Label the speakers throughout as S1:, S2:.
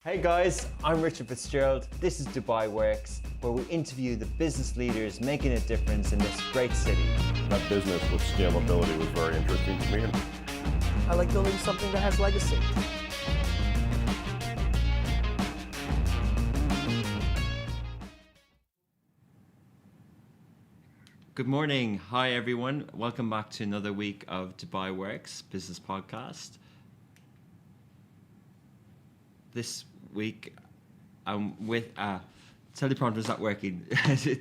S1: Hey guys, I'm Richard Fitzgerald. This is Dubai Works, where we interview the business leaders making a difference in this great city.
S2: That business with scalability was very interesting to me.
S3: I like building something that has legacy.
S1: Good morning. Hi everyone. Welcome back to another week of Dubai Works Business Podcast. This week I'm with teleprompter's not working.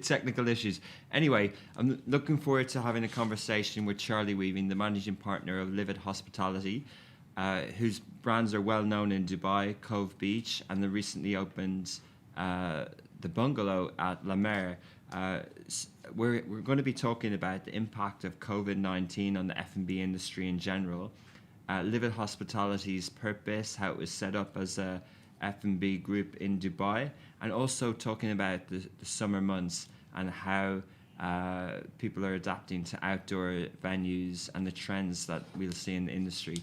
S1: Technical issues. Anyway, I'm looking forward to having a conversation with Charlie Weaving, the managing partner of LIVIT Hospitality, whose brands are well known in Dubai, Cove Beach, and the recently opened the bungalow at La Mer. We're going to be talking about the impact of COVID-19 on the F&B industry in general, LIVIT Hospitality's purpose, how it was set up as a F&B group in Dubai, and also talking about the summer months and how people are adapting to outdoor venues and the trends that we'll see in the industry.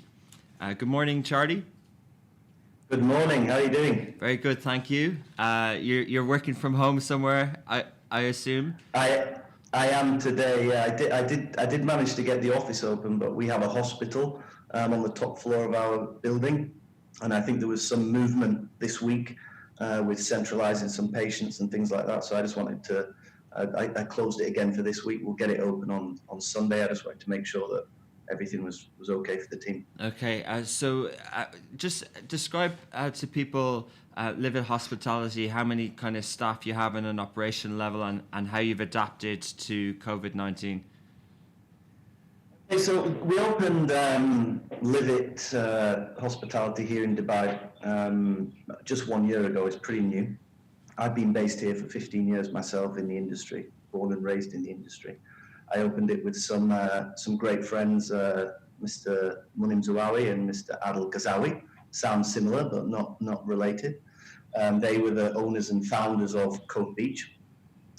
S1: Good morning, Charlie.
S4: Good morning. How are you doing?
S1: Very good, thank you. You're working from home somewhere, I assume.
S4: I am today. I did manage to get the office open, but we have a hospital on the top floor of our building, and I think there was some movement this week with centralising some patients and things like that. So I just wanted to. I closed it again for this week. We'll get it open on Sunday. I just wanted to make sure that everything was okay for the team.
S1: Okay, so just describe to people LIVIT Hospitality, how many kind of staff you have on an operation level, and how you've adapted to COVID-19.
S4: Okay, so we opened LIVIT Hospitality here in Dubai just 1 year ago. It's pretty new. I've been based here for 15 years myself in the industry, born and raised in the industry. I opened it with some great friends, Mr. Munim Zawawi and Mr. Adil Ghazawi. Sounds similar, but not related. They were the owners and founders of Cove Beach.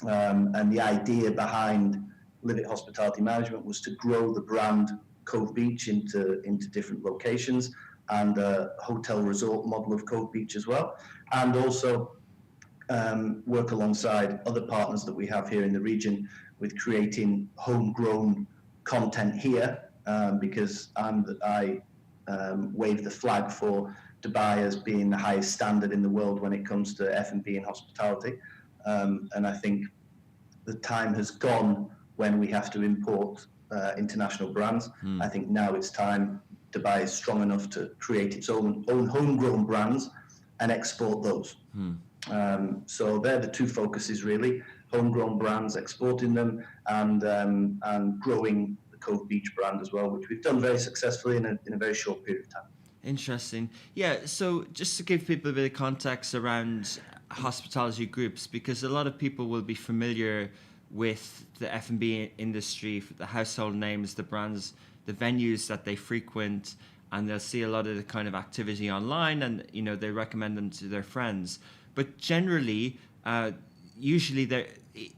S4: And the idea behind LIVIT Hospitality Management was to grow the brand Cove Beach into different locations, and a hotel resort model of Cove Beach as well. And also work alongside other partners that we have here in the region with creating homegrown content here, because I wave the flag for Dubai as being the highest standard in the world when it comes to F&B and hospitality. And I think the time has gone when we have to import international brands. I think now it's time. Dubai is strong enough to create its own homegrown brands and export those. So they're the two focuses really: homegrown brands, exporting them, and growing the Cove Beach brand as well, which we've done very successfully in a very short period of time.
S1: Interesting. Yeah, so just to give people a bit of context around hospitality groups, because a lot of people will be familiar with the F&B industry, the household names, the brands, the venues that they frequent, and they'll see a lot of the kind of activity online, and they recommend them to their friends. But generally, usually the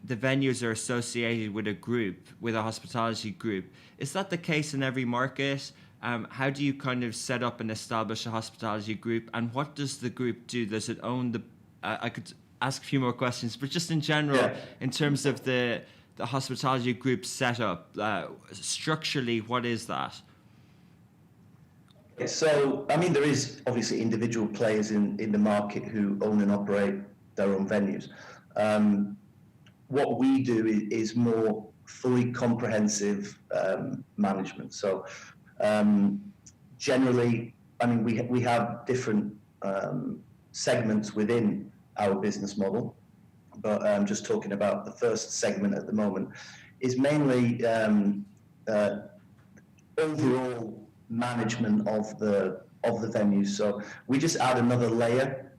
S1: venues are associated with a group, with a hospitality group. Is that the case in every market? How do you kind of set up and establish a hospitality group, and what does the group do? Does it own the? I could ask a few more questions, but just in general, in terms of the hospitality group setup, structurally, what is that?
S4: So, I mean, there is obviously individual players in the market who own and operate their own venues. What we do is more fully comprehensive management. So, generally, I mean, we have different segments within our business model, but just talking about the first segment at the moment is mainly overall management of the venues. So we just add another layer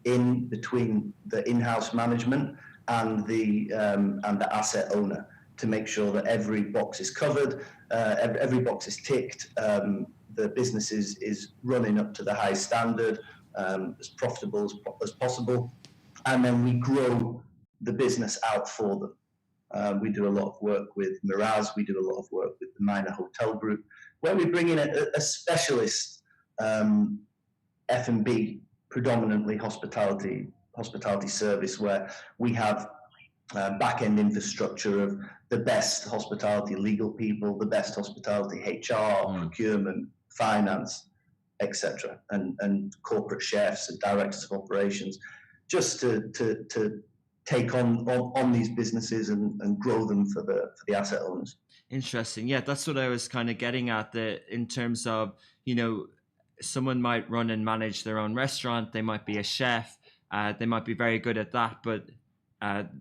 S4: in between the in-house management and the asset owner to make sure that every box is covered, every box is ticked, the business is running up to the high standard, as profitable as possible, and then we grow the business out for them. We do a lot of work with Miraz, we do a lot of work with the Minor Hotel Group, where we bring in a specialist F&B predominantly hospitality service, where we have back-end infrastructure of the best hospitality legal people, the best hospitality HR, procurement, finance, etc., and corporate chefs and directors of operations, just to take on these businesses and grow them for the asset owners.
S1: Interesting. Yeah, that's what I was kind of getting at. In terms of, someone might run and manage their own restaurant. They might be a chef. They might be very good at that, but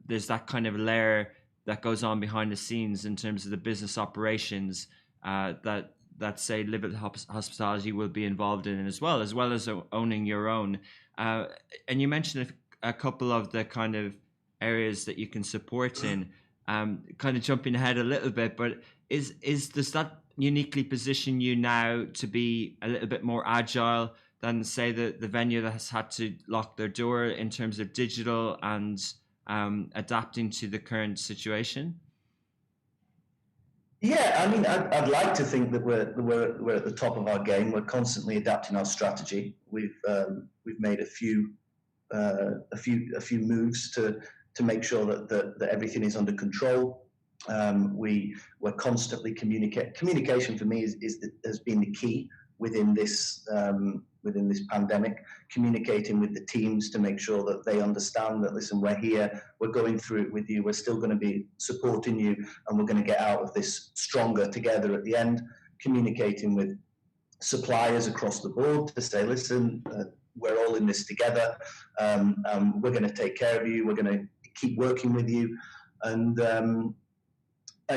S1: there's that kind of layer that goes on behind the scenes in terms of the business operations that say LIVIT Hospitality will be involved in as well as owning your own. And you mentioned a couple of the kind of areas that you can support in. Kind of jumping ahead a little bit, but does that uniquely position you now to be a little bit more agile than, say, the venue that has had to lock their door in terms of digital and adapting to the current situation?
S4: Yeah, I mean, I'd like to think that we're at the top of our game. We're constantly adapting our strategy. We've made a few moves to make sure that everything is under control. We're constantly communicate. Communication for me has been the key within this pandemic. Communicating with the teams to make sure that they understand that, listen, we're here, we're going through it with you, we're still going to be supporting you, and we're going to get out of this stronger together at the end. Communicating with suppliers across the board to say, listen, we're all in this together. We're going to take care of you. We're going to keep working with you. And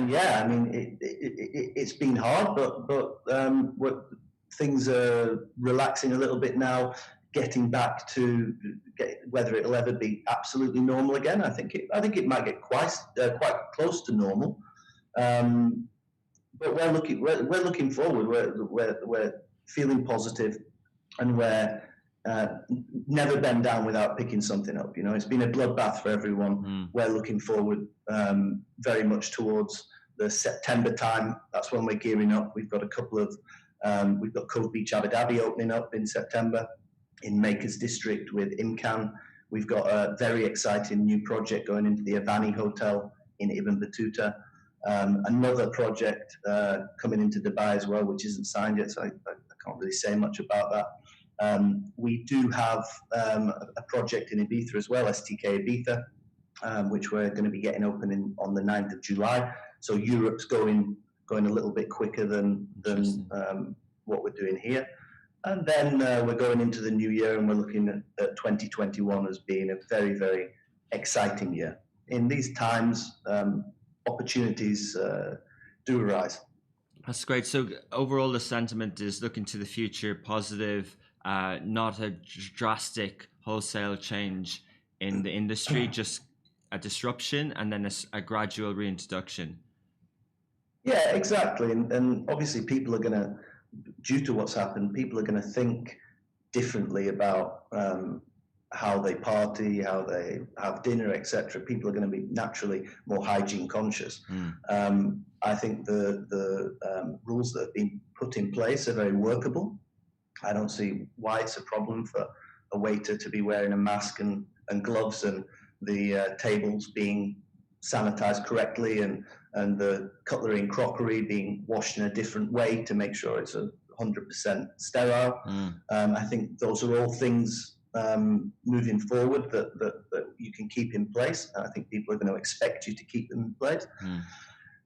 S4: yeah, I mean, it's been hard, but things are relaxing a little bit now, getting back to whether it'll ever be absolutely normal again. I think it might get quite close to normal. But we're looking forward. We're feeling positive, and we're never bend down without picking something up. It's been a bloodbath for everyone. We're looking forward very much towards the September time. That's when we're gearing up. We've got a couple of we've got Cove Beach Abu Dhabi opening up in September in Makers District with Imcan. We've got a very exciting new project going into the Avani Hotel in Ibn Battuta. Another project coming into Dubai as well, which isn't signed yet, so I can't really say much about that. We do have a project in Ibiza as well, STK Ibiza, which we're going to be getting open on the 9th of July. So Europe's going a little bit quicker than what we're doing here. And then we're going into the new year, and we're looking at 2021 as being a very, very exciting year. In these times, opportunities do arise.
S1: That's great. So overall, the sentiment is looking to the future, positive, not a drastic wholesale change in the industry, just a disruption and then a gradual reintroduction. Yeah,
S4: exactly. And obviously people are going to, due to what's happened, people are going to think differently about how they party, how they have dinner, etc. People are going to be naturally more hygiene conscious. I think the rules that have been put in place are very workable. I don't see why it's a problem for a waiter to be wearing a mask and gloves, and the tables being sanitized correctly, and the cutlery and crockery being washed in a different way to make sure it's 100% sterile. I think those are all things moving forward that you can keep in place. I think people are going to expect you to keep them in place.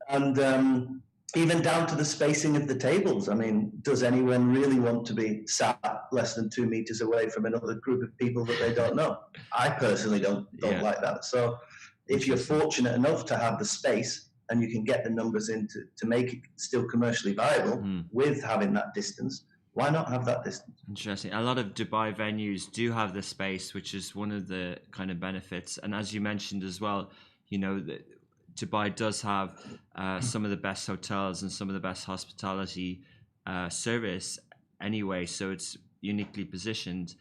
S4: And even down to the spacing of the tables. I mean, does anyone really want to be sat less than 2 meters away from another group of people that they don't know? I personally don't like that. So if you're fortunate enough to have the space and you can get the numbers in to make it still commercially viable with having that distance, why not have that distance?
S1: Interesting. A lot of Dubai venues do have the space, which is one of the kind of benefits. And as you mentioned as well, Dubai does have some of the best hotels and some of the best hospitality service anyway, so it's uniquely positioned.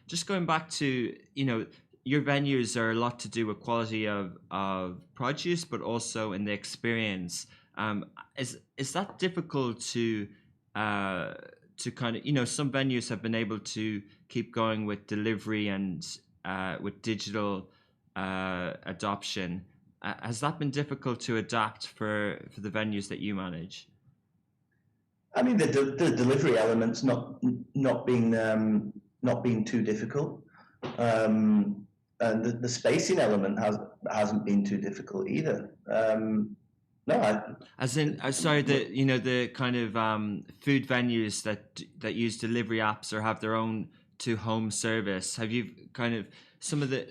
S1: Just going back to, your venues are a lot to do with quality of produce, but also in the experience. Is that difficult to kind of, some venues have been able to keep going with delivery and with digital adoption. Has that been difficult to adapt for the venues that you manage?
S4: I mean, the delivery element's not being too difficult, and the spacing element hasn't been too difficult either. No,
S1: as in, sorry, the kind of food venues that use delivery apps or have their own to home service. Have you kind of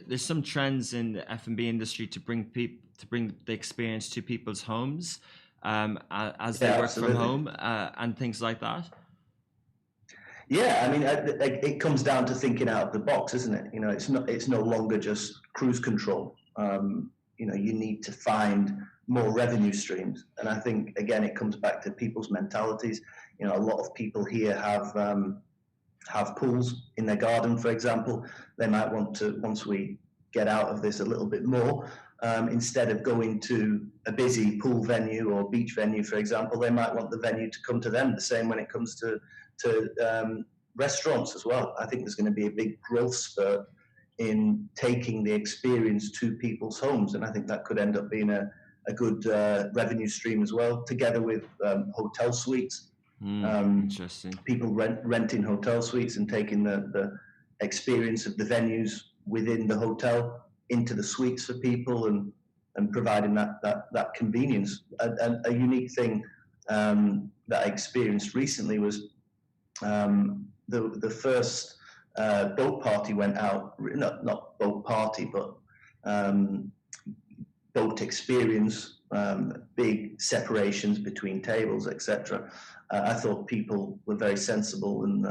S1: there's some trends in the F&B industry to bring the experience to people's homes as they work
S4: absolutely.
S1: from home and things like that.
S4: Yeah, I mean, it comes down to thinking out of the box, isn't it? It's no longer just cruise control. You need to find more revenue streams, and I think again it comes back to people's mentalities. A lot of people here have pools in their garden, for example. They might want to, once we get out of this a little bit more, instead of going to a busy pool venue or beach venue, for example, they might want the venue to come to them. The same when it comes to restaurants as well. I think there's going to be a big growth spurt in taking the experience to people's homes, and I think that could end up being a good revenue stream as well, together with hotel suites.
S1: Interesting.
S4: People renting hotel suites and taking the experience of the venues within the hotel into the suites for people, and providing that convenience. A unique thing that I experienced recently was the first boat party went out. Not boat party, but boat experience. Big separations between tables, etc. I thought people were very sensible, and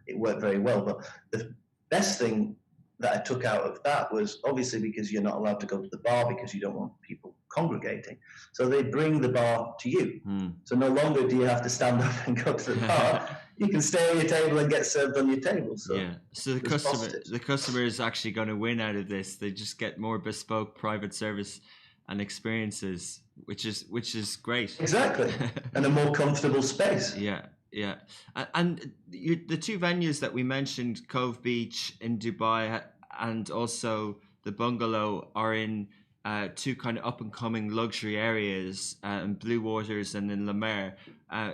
S4: it worked very well. But the best thing that I took out of that was, obviously, because you're not allowed to go to the bar because you don't want people congregating, so they bring the bar to you. So no longer do you have to stand up and go to the bar. You can stay on your table and get served on your table. So
S1: yeah, so the customer is actually going to win out of this. They just get more bespoke private service and experiences, which is great.
S4: Exactly. And a more comfortable space.
S1: Yeah. And the two venues that we mentioned, Cove Beach in Dubai and also the Bungalow, are in two kind of up and coming luxury areas, in Blue Waters and in La Mer.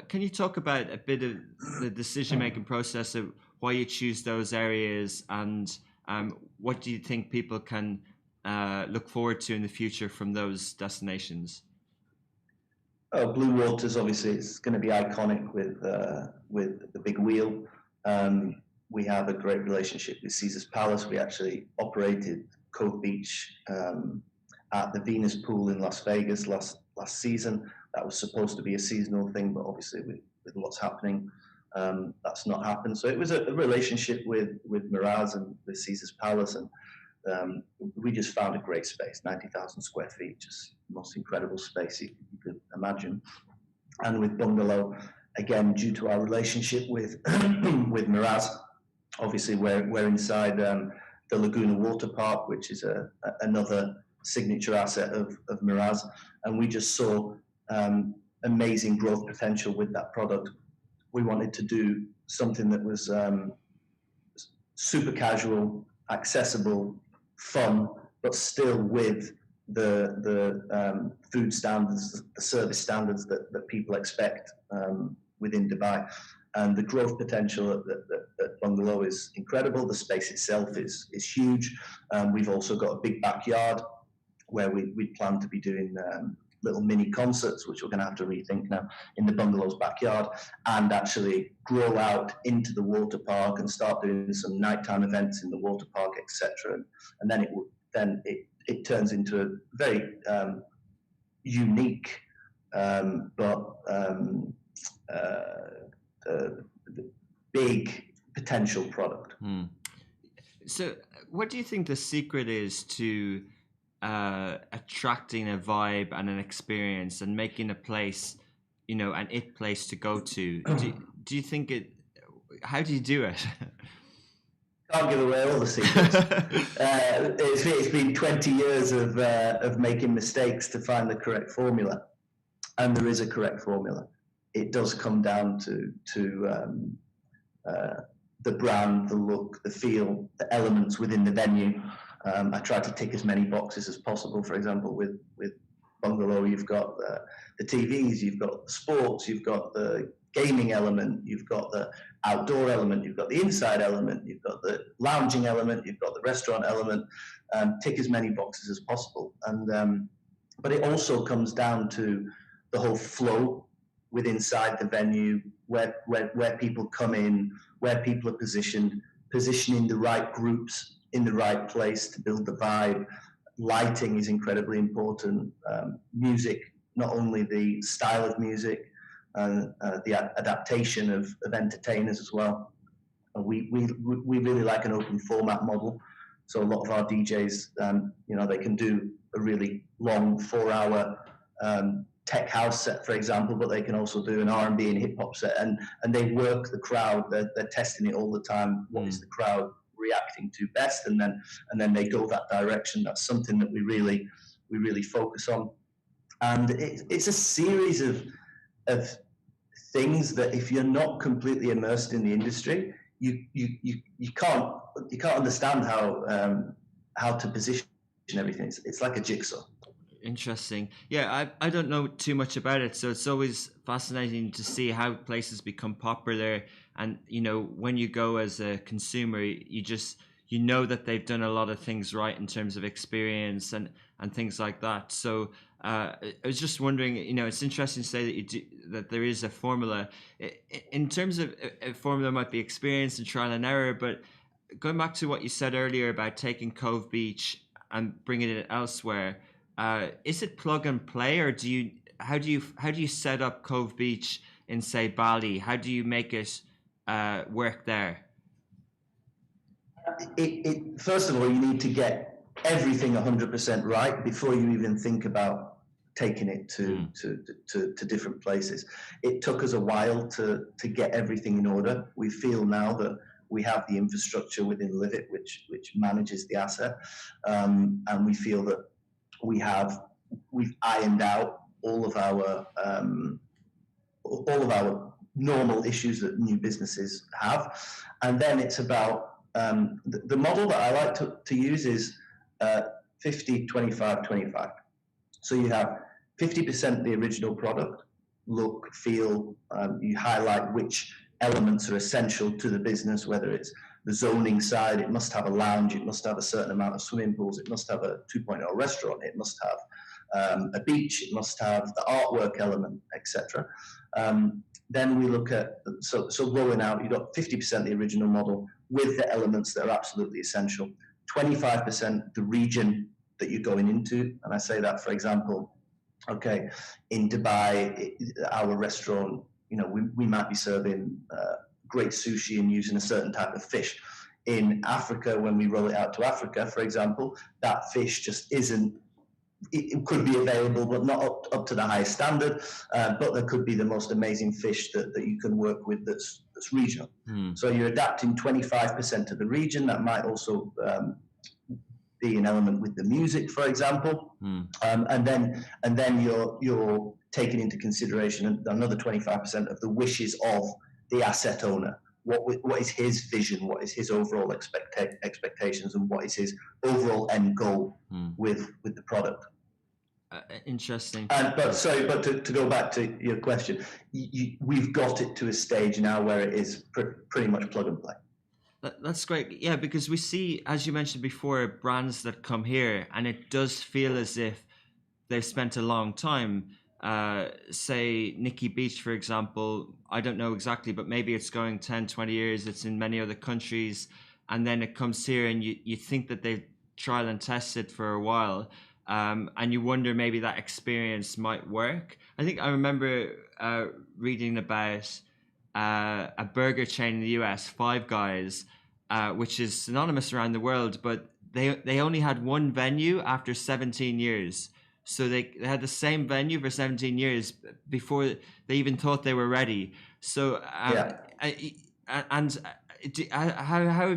S1: Can you talk about a bit of the decision making process of why you choose those areas, and what do you think people can look forward to in the future from those destinations?
S4: Oh, Blue Waters, obviously, it's going to be iconic with the big wheel. We have a great relationship with Caesar's Palace. We actually operated Cove Beach at the Venus Pool in Las Vegas last season. That was supposed to be a seasonal thing, but obviously with what's happening, that's not happened. So it was a relationship with Miraz and with Caesar's Palace, and we just found a great space, 90,000 square feet, just the most incredible space you could imagine. And with Bungalow, again, due to our relationship with Miraz, obviously we're inside the Laguna Water Park, which is another signature asset of Miraz, and we just saw amazing growth potential with that product. We wanted to do something that was super casual, accessible, fun, but still with the food standards, the service standards that people expect within Dubai. And the growth potential at Bungalow is incredible. The space itself is huge. We've also got a big backyard where we plan to be doing little mini concerts, which we're going to have to rethink now, in the Bungalow's backyard, and actually grow out into the water park and start doing some nighttime events in the water park, etc. And then it turns into a very unique but big potential product.
S1: So what do you think the secret is to attracting a vibe and an experience and making a place, an it place to go to? Do you think how do you do it?
S4: Can't give away all the secrets. It's been 20 years of making mistakes to find the correct formula, and there is a correct formula. It does come down to the brand, the look, the feel, the elements within the venue. I try to tick as many boxes as possible. For example, with Bungalow, you've got the TVs, you've got the sports, you've got the gaming element, you've got the outdoor element, you've got the inside element, you've got the lounging element, you've got the restaurant element. Tick as many boxes as possible. And but it also comes down to the whole flow with inside the venue, where people come in, where people are positioning the right groups in the right place to build the vibe. Lighting is incredibly important. Music, not only the style of music and the adaptation of entertainers as well. We really like an open format model. So a lot of our DJs, they can do a really long 4-hour tech house set, for example, but they can also do an R&B and hip hop set, and they work the crowd. They're testing it all the time. What is the crowd reacting to best, and then they go that direction. That's something that we really focus on, and it's a series of things that if you're not completely immersed in the industry, you can't understand how to position everything. It's like a jigsaw.
S1: Interesting. Yeah, I don't know too much about it, so it's always fascinating to see how places become popular. And when you go as a consumer, you know that they've done a lot of things right in terms of experience and things like that. So I was just wondering, it's interesting to say that there is a formula. In terms of a formula, might be experience and trial and error, but going back to what you said earlier about taking Cove Beach and bringing it elsewhere. Is it plug and play, or how do you set up Cove Beach in, say, Bali? How do you make it work there?
S4: First of all, you need to get everything 100% right before you even think about taking it to different places. It took us a while to get everything in order. We feel now that we have the infrastructure within LIVIT, which manages the asset, and we feel that we've ironed out all of our normal issues that new businesses have. And then it's about the model that I like to use is 50, 25, 25. So you have 50% the original product, look, feel, you highlight which elements are essential to the business, whether it's the zoning side, it must have a lounge, it must have a certain amount of swimming pools, it must have a 2.0 restaurant, it must have a beach, it must have the artwork element, etc. Then we look at, so rolling out, you've got 50% the original model with the elements that are absolutely essential, 25% the region that you're going into. And I say that, for example, okay, in Dubai, our restaurant, we might be serving great sushi and using a certain type of fish. In Africa, when we roll it out to Africa, for example, that fish just isn't, it could be available, but not up to the highest standard. But there could be the most amazing fish that you can work with that's regional. So you're adapting 25% of the region. That might also be an element with the music, for example. And then you're taking into consideration another 25% of the wishes of the asset owner. What is his vision? What is his overall expectations, and what is his overall end goal with the product?
S1: Interesting.
S4: But to go back to your question, we've got it to a stage now where it is pretty much plug and play.
S1: That's great. Yeah, because we see, as you mentioned before, brands that come here, and it does feel as if they've spent a long time. Say Nikki Beach, for example, I don't know exactly, but maybe it's going 10, 20 years. It's in many other countries. And then it comes here and you think that they've trial and tested for a while. And you wonder maybe that experience might work. I think I remember reading about a burger chain in the US, Five Guys, which is synonymous around the world, but they only had one venue after 17 years. So they had the same venue for 17 years before they even thought they were ready. So how have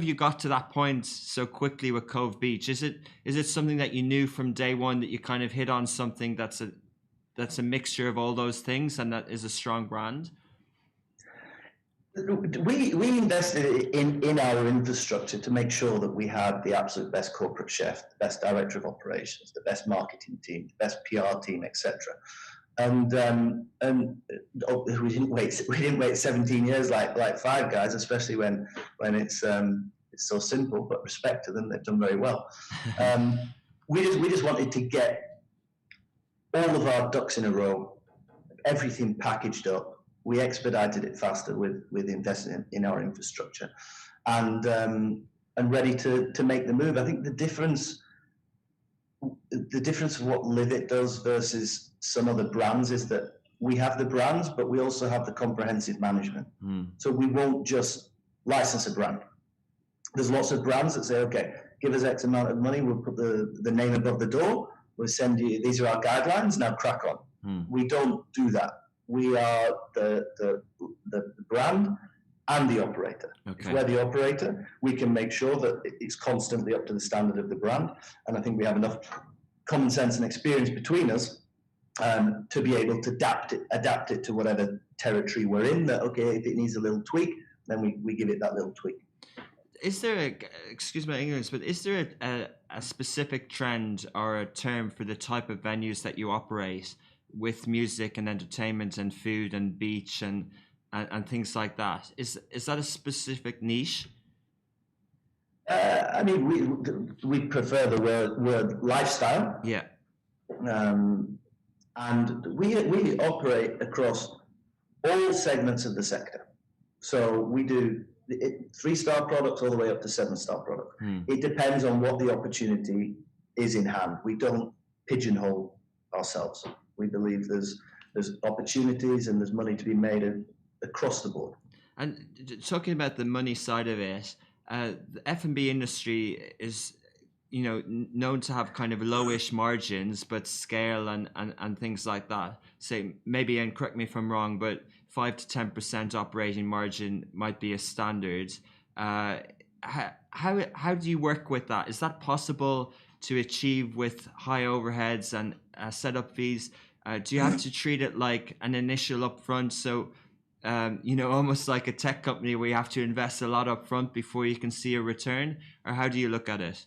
S1: you got to that point so quickly with Cove Beach? Is it something that you knew from day one that you kind of hit on something that's a mixture of all those things and that is a strong brand?
S4: We invested in our infrastructure to make sure that we had the absolute best corporate chef, the best director of operations, the best marketing team, the best PR team, etc. And we didn't wait 17 years like Five Guys, especially when it's so simple. But respect to them, they've done very well. We just wanted to get all of our ducks in a row, everything packaged up. We expedited it faster with investing in our infrastructure, and ready to make the move. I think the difference of what LIVIT does versus some other brands is that we have the brands, but we also have the comprehensive management. So we won't just license a brand. There's lots of brands that say, okay, give us X amount of money, we'll put the name above the door, we'll send you, these are our guidelines, now crack on. We don't do that. We are the brand and the operator.
S1: Okay.
S4: If we're the operator, we can make sure that it's constantly up to the standard of the brand. And I think we have enough common sense and experience between us to be able to adapt it to whatever territory we're in. That, okay, if it needs a little tweak, then we give it that little tweak.
S1: Is there excuse my ignorance, but is there a specific trend or a term for the type of venues that you operate with music and entertainment and food and beach and things like that? Is that a specific niche?
S4: I mean, we prefer the word lifestyle.
S1: Yeah.
S4: And we operate across all segments of the sector. So we do 3-star products all the way up to 7-star products. It depends on what the opportunity is in hand. We don't pigeonhole ourselves. We believe there's opportunities and there's money to be made across the board.
S1: And talking about the money side of it, the F&B industry is, known to have kind of lowish margins, but scale and things like that. Say maybe, and correct me if I'm wrong, but 5 to 10% operating margin might be a standard. How do you work with that? Is that possible to achieve with high overheads and setup fees? Do you have to treat it like an initial upfront? So, almost like a tech company where you have to invest a lot up front before you can see a return? Or how do you look at it?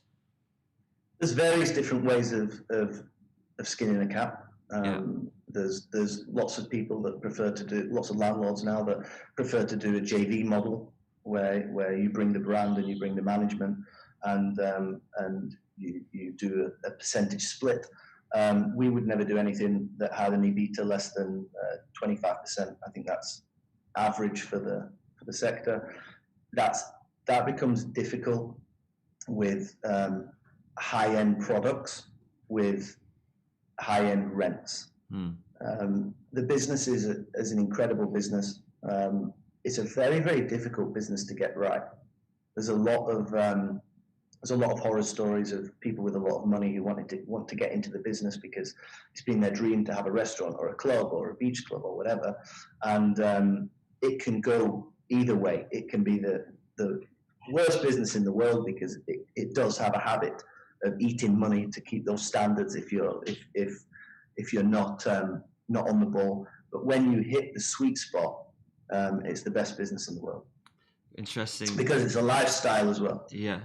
S4: There's various different ways of skinning a cat. There's lots of people that prefer to do, lots of landlords now that prefer to do a JV model where you bring the brand and you bring the management and you do a percentage split. We would never do anything that had an EBITDA less than 25%. I think that's average for the sector. That becomes difficult with high-end products with high-end rents. The business is an incredible business. It's a very, very difficult business to get right. There's a lot of horror stories of people with a lot of money who want to get into the business because it's been their dream to have a restaurant or a club or a beach club or whatever, and it can go either way. It can be the worst business in the world because it does have a habit of eating money to keep those standards if you're not on the ball. But when you hit the sweet spot, it's the best business in the world.
S1: Interesting.
S4: Because it's a lifestyle as well.
S1: Yeah.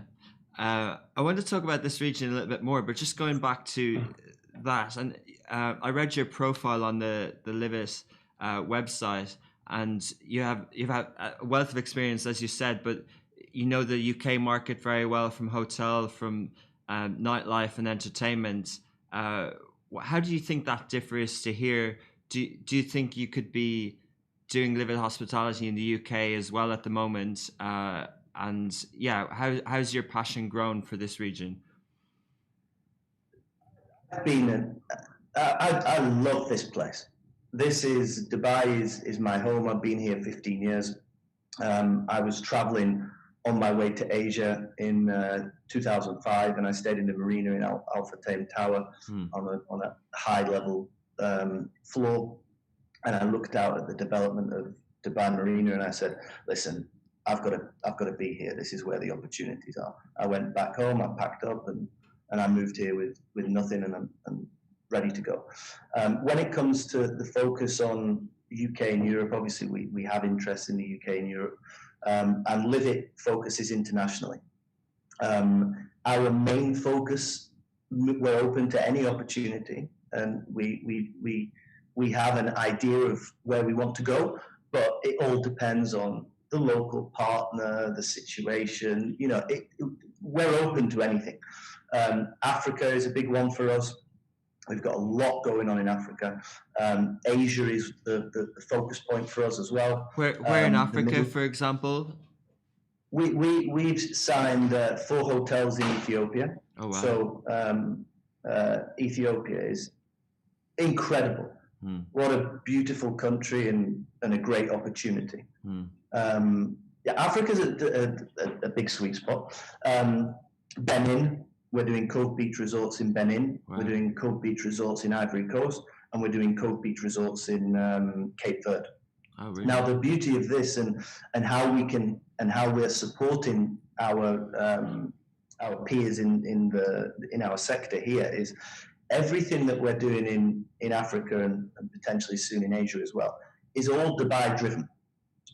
S1: I want to talk about this region a little bit more, but just going back to that, and I read your profile on the LIVIT website, and you have a wealth of experience, as you said, but you know the UK market very well from hotel, from nightlife and entertainment. How do you think that differs to here? Do you think you could be doing LIVIT hospitality in the UK as well at the moment? And yeah, how's your passion grown for this region?
S4: I love this place. Dubai is my home. I've been here 15 years. I was traveling on my way to Asia in 2005, and I stayed in the marina in Al Futtaim Tower on a high level floor, and I looked out at the development of Dubai Marina, and I said, "Listen, I've got to be here. This is where the opportunities are." I went back home. I packed up, and I moved here with nothing, and I'm ready to go. When it comes to the focus on UK and Europe. Obviously, we have interest in the UK and Europe, and LIVIT focuses internationally. Our main focus, we're open to any opportunity, and we have an idea of where we want to go, but it all depends on the local partner, the situation. You know, we're open to anything. Africa is a big one for us. We've got a lot going on in Africa. Asia is the focus point for us as well.
S1: Where in Africa, for example?
S4: We've signed 4 hotels in Ethiopia.
S1: Oh, wow.
S4: So Ethiopia is incredible. What a beautiful country and a great opportunity. Yeah, Africa's a big sweet spot. Benin, we're doing Cove Beach resorts in Benin. Wow. We're doing Cove Beach resorts in Ivory Coast, and we're doing Cove Beach resorts in Cape Verde.
S1: Oh, really?
S4: Now, the beauty of this and how we can and how we're supporting our peers in our sector here is everything that we're doing in Africa and potentially soon in Asia as well is all Dubai driven.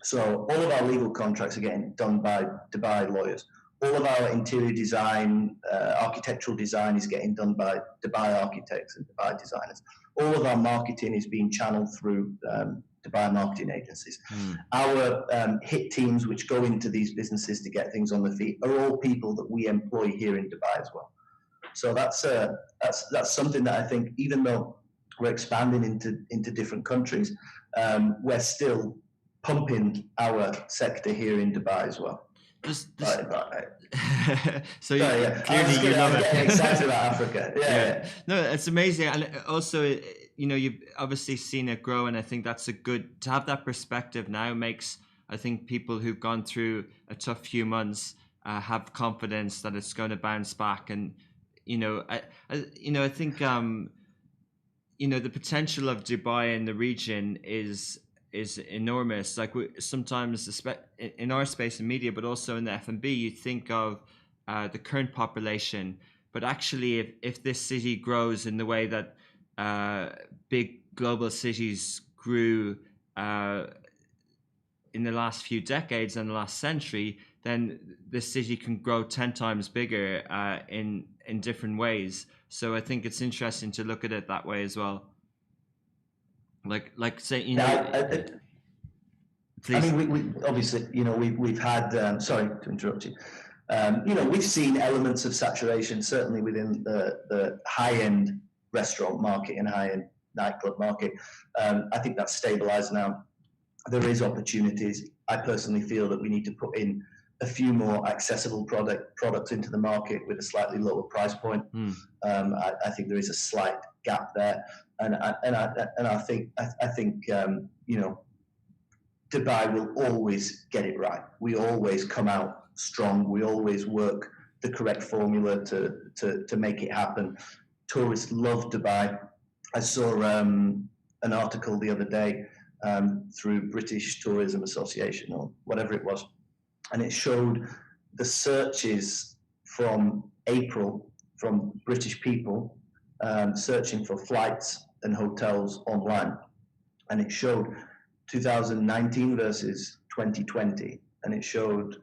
S4: So all of our legal contracts are getting done by Dubai lawyers. All of our interior design, architectural design is getting done by Dubai architects and Dubai designers. All of our marketing is being channeled through Dubai marketing agencies. Our hit teams, which go into these businesses to get things on the feet, are all people that we employ here in Dubai as well. So that's something that I think, even though we're expanding into different countries, we're still pumping our sector here in Dubai as well.
S1: So clearly you love it.
S4: Getting excited about Africa. Yeah.
S1: No, it's amazing, and also, you know, you've obviously seen it grow, and I think that's to have that perspective now makes, I think, people who've gone through a tough few months have confidence that it's going to bounce back. And you know, I think you know, the potential of Dubai in the region is enormous. Like sometimes in our space in media, but also in the F&B, you think of the current population, but actually if this city grows in the way that big global cities grew in the last few decades and the last century, then this city can grow 10 times bigger in different ways. So I think it's interesting to look at it that way as well. Like say, you know. Please.
S4: I mean, we obviously, you know, we've had. Sorry to interrupt you. You know, we've seen elements of saturation certainly within the high-end restaurant market and high-end nightclub market. I think that's stabilised now. There is opportunities. I personally feel that we need to put in a few more accessible products into the market with a slightly lower price point. I think there is a slight gap there, and I think you know, Dubai will always get it right. We always come out strong. We always work the correct formula to make it happen. Tourists love Dubai. I saw an article the other day through British Tourism Association or whatever it was, and it showed the searches from April from British people searching for flights and hotels online, and it showed 2019 versus 2020, and it showed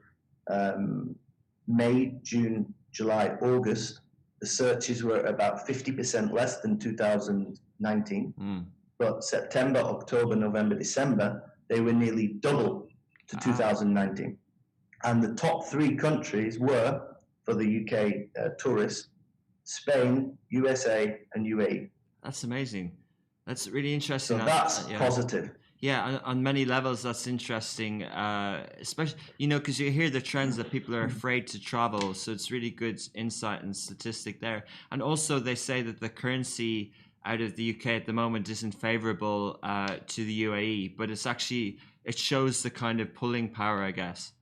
S4: May, June, July, August, the searches were about 50% less than 2019, but September, October, November, December, they were nearly double to 2019. And the top 3 countries were, for the UK tourists, Spain, USA, and UAE.
S1: That's amazing. That's really interesting.
S4: So that's positive.
S1: Yeah, on many levels, that's interesting, especially, you know, because you hear the trends that people are afraid to travel. So it's really good insight and statistic there. And also they say that the currency out of the UK at the moment isn't favorable to the UAE, but it's actually, it shows the kind of pulling power, I guess.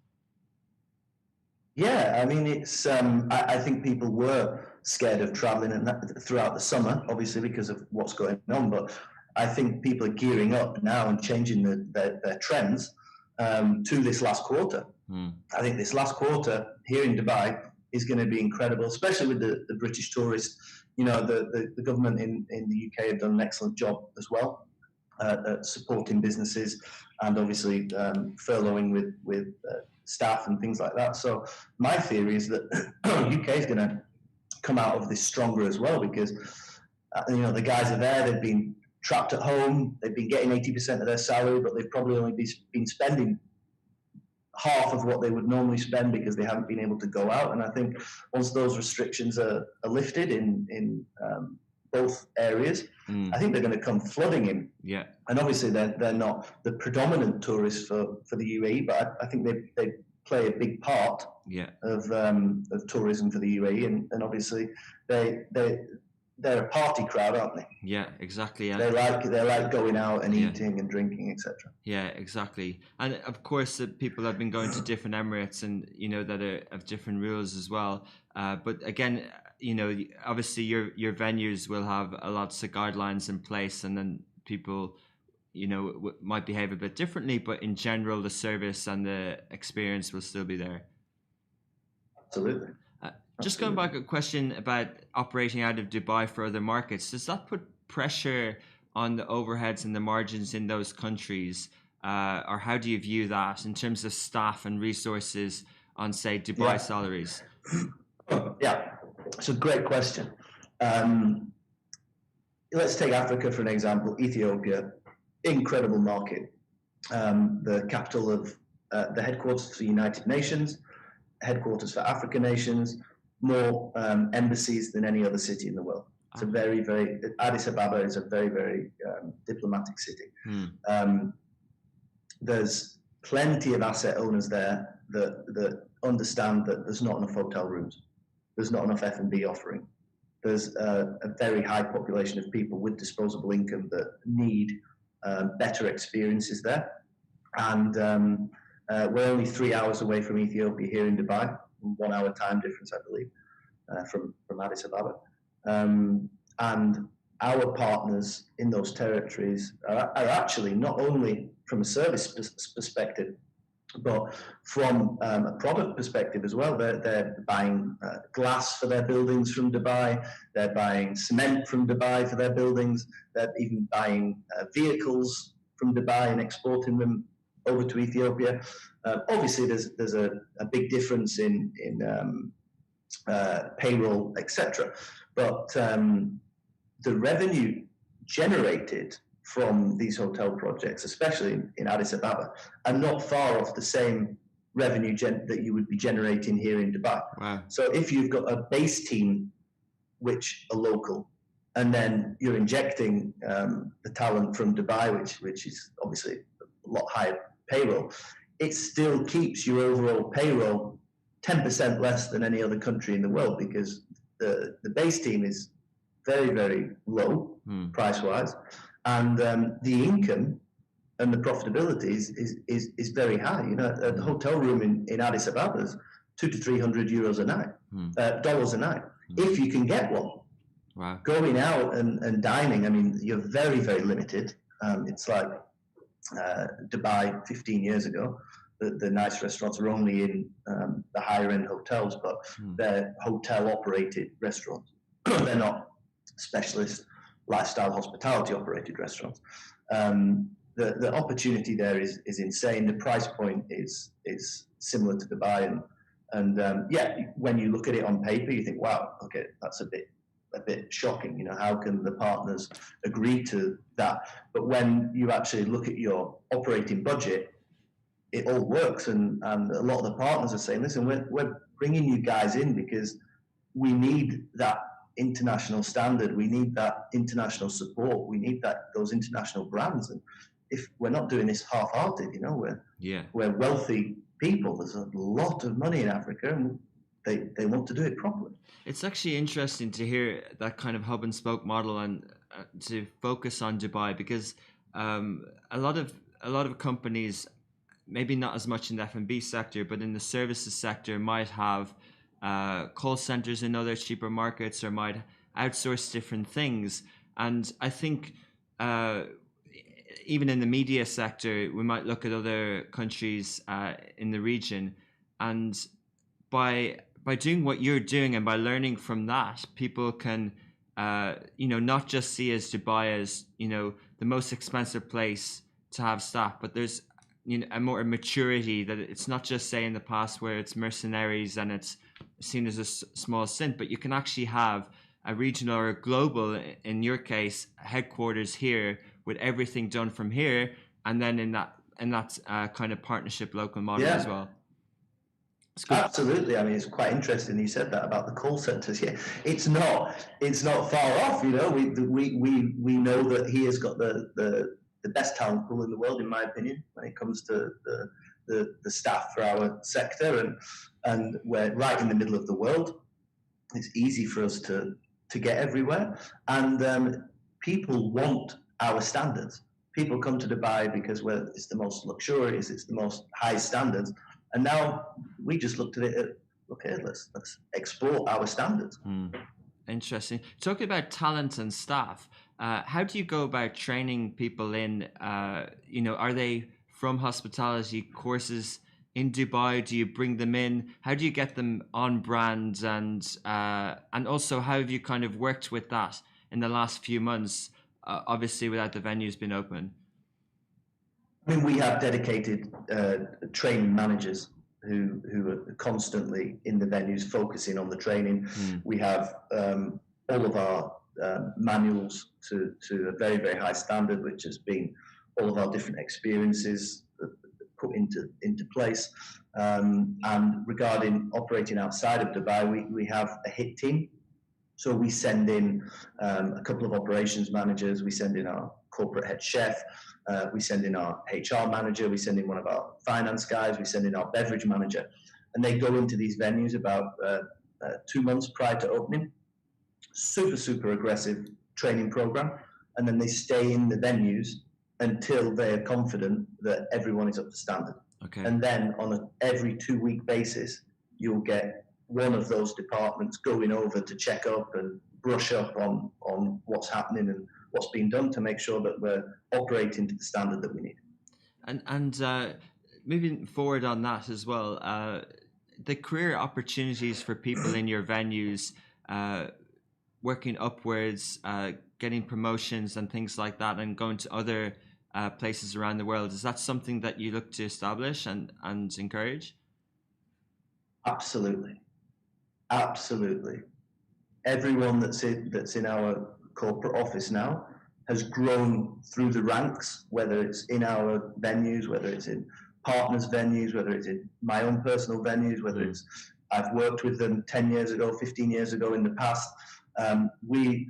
S4: Yeah, I mean, it's. I think people were scared of traveling throughout the summer, obviously because of what's going on. But I think people are gearing up now and changing their trends to this last quarter. I think this last quarter here in Dubai is going to be incredible, especially with the British tourists. You know, the government in the UK have done an excellent job as well. supporting businesses, and obviously furloughing with staff and things like that. So my theory is that UK is going to come out of this stronger as well, because the guys are there, they've been trapped at home, they've been getting 80% of their salary, but they've probably only been spending half of what they would normally spend because they haven't been able to go out. And I think once those restrictions are lifted in both areas, I think they're going to come flooding in.
S1: Yeah.
S4: And obviously they're not the predominant tourists for the UAE, but I think they play a big part of tourism for the UAE, and obviously they're a party crowd, aren't they?
S1: Yeah, exactly. Yeah.
S4: They like going out and eating and drinking, etc.
S1: Yeah, exactly. And of course, people have been going to different Emirates, and that have different rules as well. But again, obviously your venues will have a lot of guidelines in place, and then people, might behave a bit differently. But in general, the service and the experience will still be there.
S4: Absolutely.
S1: Just going back, a question about operating out of Dubai for other markets. Does that put pressure on the overheads and the margins in those countries? Or how do you view that in terms of staff and resources on, say, Dubai salaries?
S4: Yeah, it's a great question. Let's take Africa for an example. Ethiopia, incredible market. The capital of the headquarters for the United Nations, headquarters for African nations, more embassies than any other city in the world. It's a very, very, Addis Ababa is a very, very diplomatic city. There's plenty of asset owners there that understand that there's not enough hotel rooms. There's not enough F&B offering. There's a very high population of people with disposable income that need better experiences there. And we're only 3 hours away from Ethiopia here in Dubai, 1 hour time difference, I believe, from Addis Ababa. And our partners in those territories are actually not only from a service perspective, but from a product perspective as well. They're buying glass for their buildings from Dubai. They're buying cement from Dubai for their buildings. They're even buying vehicles from Dubai and exporting them over to Ethiopia. Obviously, there's a big difference in payroll, etc. But the revenue generated from these hotel projects, especially in Addis Ababa, are not far off the same revenue that you would be generating here in Dubai.
S1: Wow.
S4: So if you've got a base team which are local, and then you're injecting the talent from Dubai, which is obviously a lot higher payroll, it still keeps your overall payroll 10% less than any other country in the world, because the base team is very, very low price-wise, and the income and the profitability is very high. A hotel room in Addis Ababa is 200 to 300 euros a night, dollars a night, if you can get one.
S1: Wow. Going
S4: out and dining, I mean, you're very, very limited. It's like Dubai 15 years ago. The nice restaurants are only in the higher end hotels, but they're hotel operated restaurants. They're not specialist lifestyle hospitality operated restaurants. The opportunity there is insane. The price point is similar to Dubai, and when you look at it on paper, you think, wow, okay, that's a bit shocking. How can the partners agree to that? But when you actually look at your operating budget, it all works, and a lot of the partners are saying, listen, we're bringing you guys in because we need that international standard, we need that international support, we need those international brands. And if we're not doing this half-hearted, we're wealthy people. There's a lot of money in Africa, and they want to do it properly.
S1: It's actually interesting to hear that kind of hub and spoke model, and to focus on Dubai, because a lot of companies, maybe not as much in the F&B sector, but in the services sector, might have call centers in other cheaper markets, or might outsource different things. And I think even in the media sector, we might look at other countries in the region, and by doing what you're doing and by learning from that, people can not just see as Dubai as, the most expensive place to have staff, but there's, a more maturity that it's not just, say, in the past where it's mercenaries and it's seen as a small stint, but you can actually have a regional or a global, in your case, headquarters here with everything done from here, and then in that kind of partnership local model as well.
S4: Absolutely. I mean, it's quite interesting you said that about the call centers. Yeah, it's not far off. We know that he has got the best talent pool in the world, in my opinion, when it comes to the staff for our sector, and we're right in the middle of the world. It's easy for us to get everywhere, and people want our standards. People come to Dubai because it's the most luxurious, it's the most high standards. And now we just looked at it. Okay, let's explore our standards.
S1: Interesting. Talking about talent and staff, how do you go about training people in? Are they from hospitality courses in Dubai? Do you bring them in? How do you get them on brand? And also, how have you kind of worked with that in the last few months? Obviously, without the venues being open.
S4: I mean, we have dedicated training managers who are constantly in the venues focusing on the training. We have all of our manuals to a very, very high standard, which has been all of our different experiences put into place. And regarding operating outside of Dubai, we have a hit team. So we send in a couple of operations managers, we send in our corporate head chef, we send in our HR manager, we send in one of our finance guys, we send in our beverage manager, and they go into these venues about 2 months prior to opening. Super aggressive training program, and then they stay in the venues until they are confident that everyone is up to standard.
S1: Okay.
S4: And then on an every 2-week basis, you'll get one of those departments going over to check up and brush up on what's happening and what's being done to make sure that we're operating to the standard that we need.
S1: And moving forward on that as well, the career opportunities for people in your venues, working upwards, getting promotions and things like that, and going to other places around the world, is that something that you look to establish and encourage? Absolutely. Everyone that's in our corporate office now has grown through the ranks, whether it's in our venues, whether it's in partners' venues, whether it's in my own personal venues, whether it's I've worked with them 10 years ago, 15 years ago in the past. We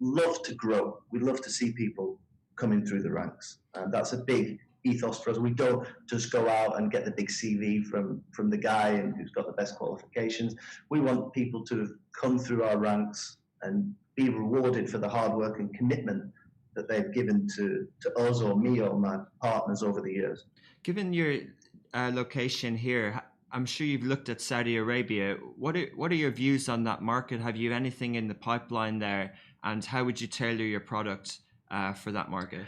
S1: love to grow. We love to see people coming through the ranks. That's a big ethos for us. We don't just go out and get the big CV from the guy who's got the best qualifications. We want people to have come through our ranks and be rewarded for the hard work and commitment that they've given to us or me or my partners over the years. Given your location here, I'm sure you've looked at Saudi Arabia. What are your views on that market? Have you anything in the pipeline there? And how would you tailor your product for that market?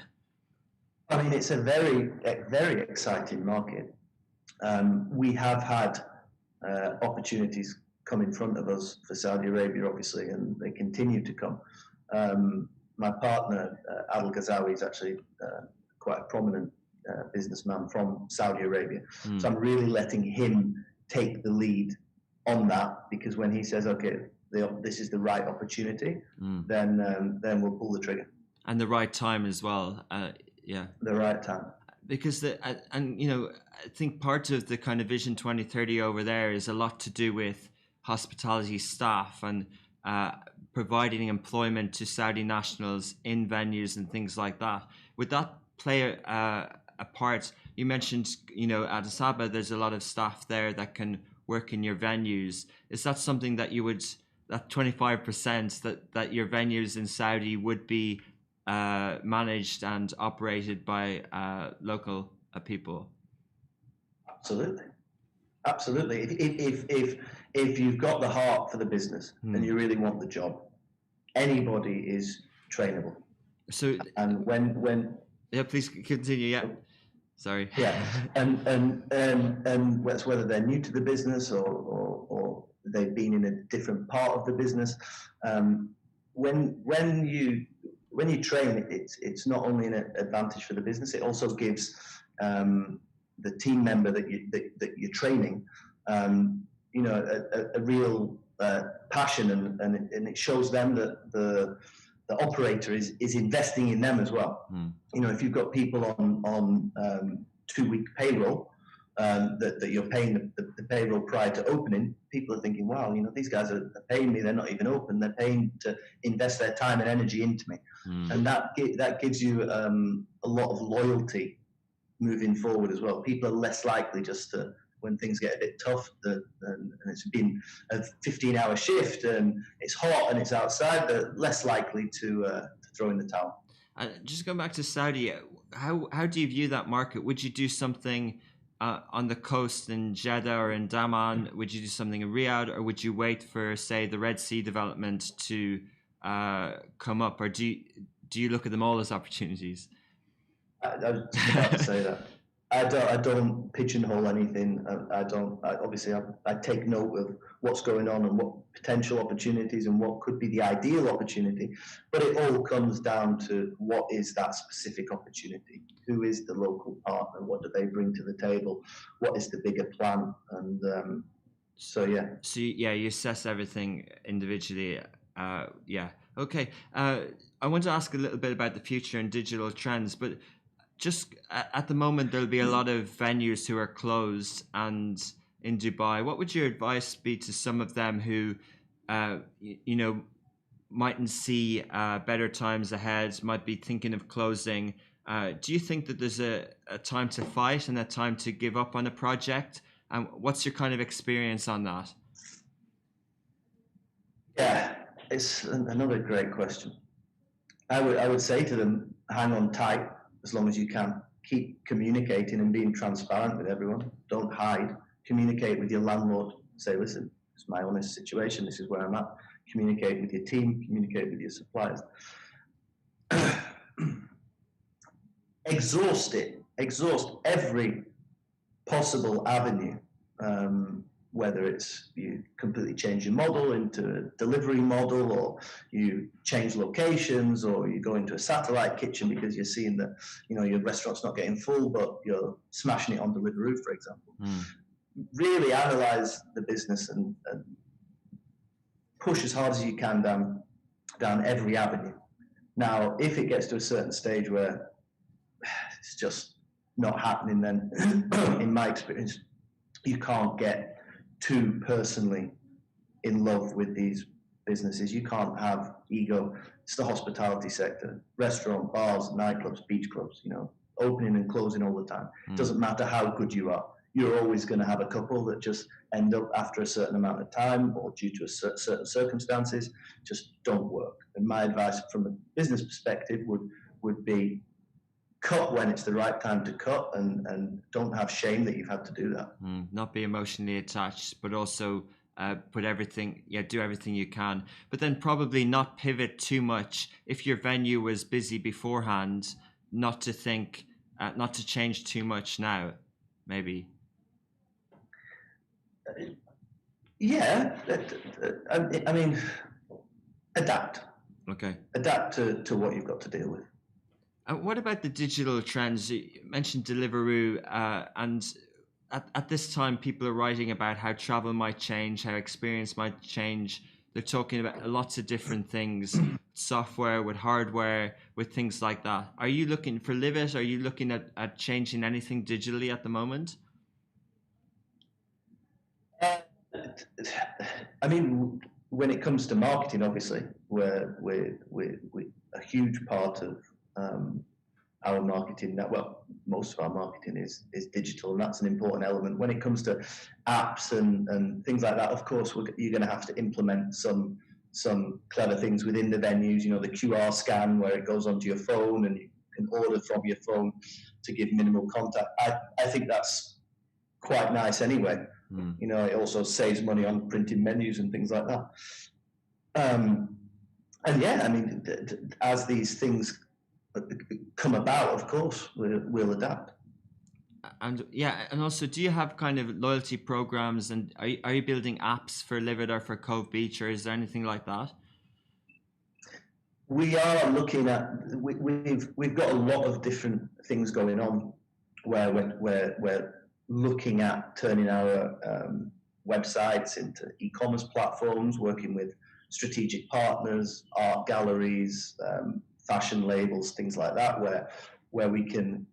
S4: I mean, it's a very, very exciting market. We have had opportunities come in front of us for Saudi Arabia, obviously, and they continue to come. My partner, Adel Ghazawi, is actually quite a prominent businessman from Saudi Arabia. So I'm really letting him take the lead on that, because when he says, okay, this is the right opportunity, then we'll pull the trigger.
S1: And the right time as well.
S4: The right time.
S1: Because I think part of the kind of Vision 2030 over there is a lot to do with hospitality staff and providing employment to Saudi nationals in venues and things like that. Would that play a part? You mentioned, at Asaba, there's a lot of staff there that can work in your venues. Is that something that you would, that 25% that your venues in Saudi would be managed and operated by local people?
S4: Absolutely. If you've got the heart for the business and you really want the job, anybody is trainable.
S1: So,
S4: and when
S1: please continue. Yeah, sorry.
S4: Yeah, and whether they're new to the business or they've been in a different part of the business. when you train, it's not only an advantage for the business, it also gives the team member that you're training, a real passion, and it shows them that the operator is investing in them as well. If you've got people on 2-week payroll, that you're paying the payroll prior to opening, people are thinking, wow, these guys are paying me, they're not even open, they're paying to invest their time and energy into me. And that gives you a lot of loyalty moving forward as well. People are less likely just to, when things get a bit tough, and it's been a 15-hour shift and it's hot and it's outside, they're less likely to throw in the towel.
S1: Just going back to Saudi, how do you view that market? Would you do something on the coast in Jeddah or in Daman? Would you do something in Riyadh, or would you wait for, say, the Red Sea development to come up, or do you look at them all as opportunities?
S4: I was just about to say that. I don't pigeonhole anything. Obviously, I take note of what's going on and what potential opportunities and what could be the ideal opportunity. But it all comes down to what is that specific opportunity? Who is the local partner? What do they bring to the table? What is the bigger plan? And so, yeah.
S1: So, you assess everything individually. Okay. I want to ask a little bit about the future and digital trends, but just at the moment, there'll be a lot of venues who are closed and in Dubai. What would your advice be to some of them who, mightn't see better times ahead, might be thinking of closing? Do you think that there's a time to fight and a time to give up on a project? And what's your kind of experience on that?
S4: Yeah, it's another great question. I would say to them, hang on tight as long as you can. Keep communicating and being transparent with everyone. Don't hide. Communicate with your landlord. Say, listen, it's my honest situation. This is where I'm at. Communicate with your team. Communicate with your suppliers. Exhaust it. Exhaust every possible avenue. Whether it's you completely change your model into a delivery model, or you change locations, or you go into a satellite kitchen because you're seeing that your restaurant's not getting full, but you're smashing it on Deliveroo, for example. Really analyze the business and push as hard as you can down every avenue. Now, if it gets to a certain stage where it's just not happening, then in my experience, you can't get too personally in love with these businesses. You can't have ego. It's the hospitality sector, restaurant, bars, nightclubs, beach clubs, opening and closing all the time. It doesn't matter how good you are. You're always going to have a couple that just end up after a certain amount of time, or due to certain circumstances, just don't work. And my advice from a business perspective would be, cut when it's the right time to cut, and don't have shame that you've had to do that.
S1: Not be emotionally attached, but also do everything you can. But then probably not pivot too much. If your venue was busy beforehand, not to change too much now, maybe.
S4: Yeah, I mean, adapt.
S1: Okay.
S4: Adapt to what you've got to deal with.
S1: What about the digital trends? You mentioned Deliveroo, and at this time, people are writing about how travel might change, how experience might change. They're talking about lots of different things, software with hardware, with things like that. Are you looking for LIVIT? Are you looking at changing anything digitally at the moment?
S4: I mean, when it comes to marketing, obviously, we're a huge part of our marketing. Most of our marketing is digital, and that's an important element. When it comes to apps and things like that, of course, you're going to have to implement some clever things within the venues. The QR scan where it goes onto your phone and you can order from your phone to give minimal contact. I think that's quite nice anyway. It also saves money on printing menus and things like that. And yeah, I mean, as these things come about, of course, we'll adapt.
S1: And also, do you have kind of loyalty programs, and are you building apps for LIVIT or for Cove Beach, or is there anything like that?
S4: We are looking at. We've got a lot of different things going on, where we're looking at turning our websites into e-commerce platforms, working with strategic partners, art galleries, fashion labels, things like that, where we can,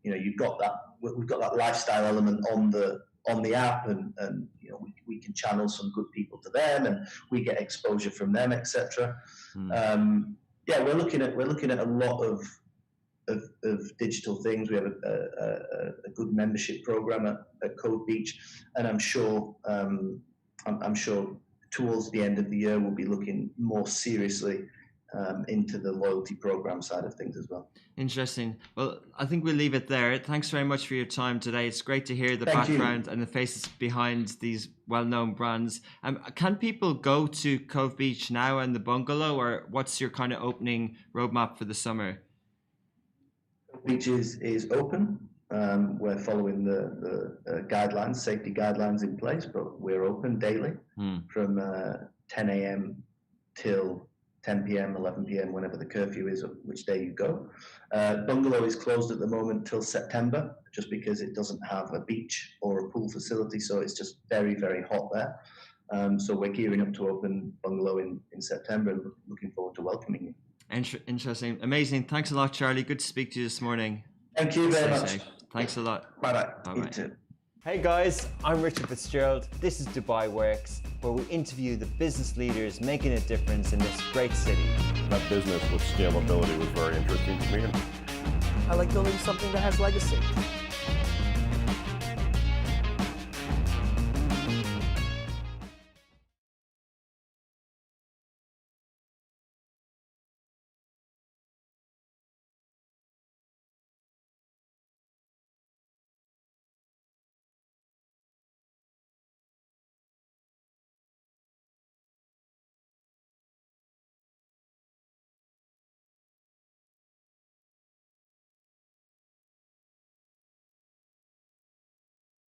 S4: we've got that lifestyle element on the app, and we can channel some good people to them, and we get exposure from them, etc. We're looking at a lot of digital things. We have a good membership program at Cove Beach, and I'm sure towards the end of the year we'll be looking more seriously into the loyalty program side of things as well.
S1: Interesting. Well, I think we'll leave it there. Thanks very much for your time today. It's great to hear the
S4: Thank
S1: background
S4: you.
S1: and the faces behind these well-known brands. Can people go to Cove Beach now and the bungalow, or what's your kind of opening roadmap for the summer?
S4: Beach is open. We're following the guidelines, safety guidelines in place, but we're open daily from 10 a.m. till 10 p.m., 11 p.m., whenever the curfew is, which day you go. Bungalow is closed at the moment till September, just because it doesn't have a beach or a pool facility, so it's just very, very hot there. So we're gearing up to open Bungalow in September, and looking forward to welcoming you.
S1: Interesting. Amazing. Thanks a lot, Charlie. Good to speak to you this morning.
S4: Thank you very much.
S1: Safe. Thanks a lot.
S4: Bye-bye.
S1: Bye-bye.
S4: You too.
S5: Hey guys, I'm Richard Fitzgerald. This is Dubai Works, where we interview the business leaders making a difference in this great city.
S2: That business with scalability was very interesting to me.
S3: I like building something that has legacy.